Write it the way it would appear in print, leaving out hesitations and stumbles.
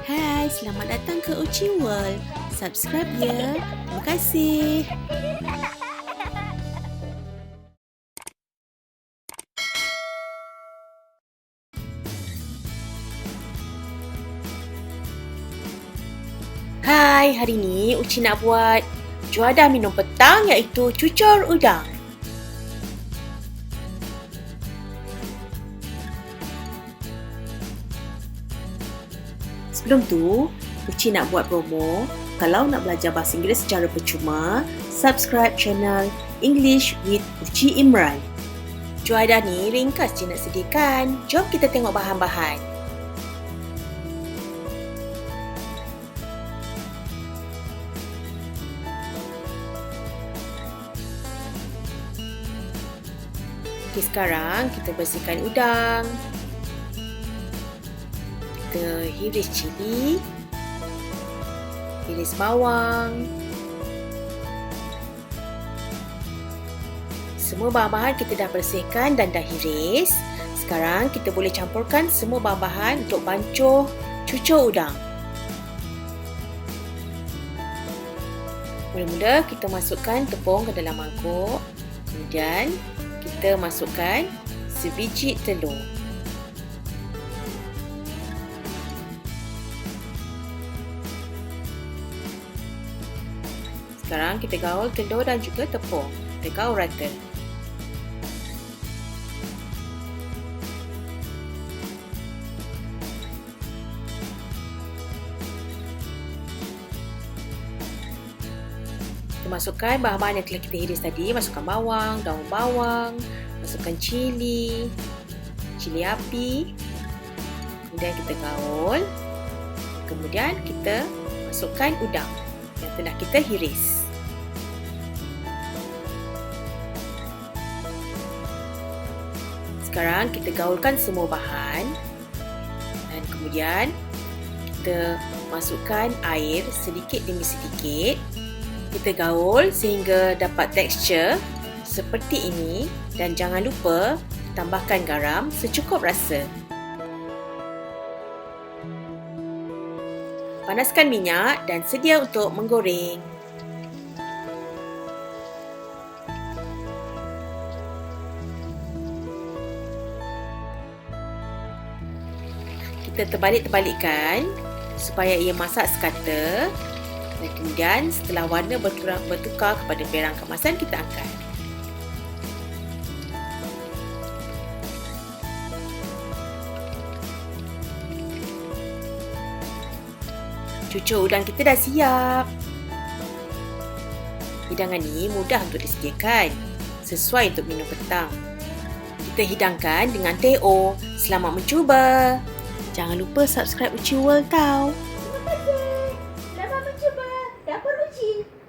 Hai, selamat datang ke Uchi World. Subscribe ya. Terima kasih. Hai, hari ni Uchi nak buat juadah minum petang iaitu cucur udang. Sebelum tu, Uchi nak buat promo. Kalau nak belajar bahasa Inggeris secara percuma, subscribe channel English with Uchi Imran. Juadah ni ringkas je nak sediakan. Jom kita tengok bahan-bahan. Okay, sekarang kita bersihkan udang. Kita hiris cili, hiris bawang. Semua bahan-bahan kita dah bersihkan dan dah hiris. Sekarang kita boleh campurkan semua bahan-bahan untuk bancuh cucur udang. Mula-mula kita masukkan tepung ke dalam mangkuk. Kemudian kita masukkan sebiji telur. Sekarang kita gaul telur dan juga tepung. Kita gaul rata. Kita masukkan bahan-bahan yang telah kita hiris tadi. Masukkan bawang, daun bawang, masukkan cili, cili api. Kemudian kita gaul. Kemudian kita masukkan udang yang telah kita hiris. Sekarang kita gaulkan semua bahan dan kemudian kita masukkan air sedikit demi sedikit. Kita gaul sehingga dapat tekstur seperti ini dan jangan lupa tambahkan garam secukup rasa. Panaskan minyak dan sedia untuk menggoreng. Kita terbalik-terbalikkan supaya ia masak sekata. Dan kemudian setelah warna bertukar kepada perang kemasan, kita angkat. Cucur udang kita dah siap. Hidangan ni mudah untuk disediakan, sesuai untuk minum petang. Kita hidangkan dengan teh-o. Selamat mencuba. Jangan lupa subscribe Uchi World tau. Terima kasih. Selamat mencuba. Dapur Uchi.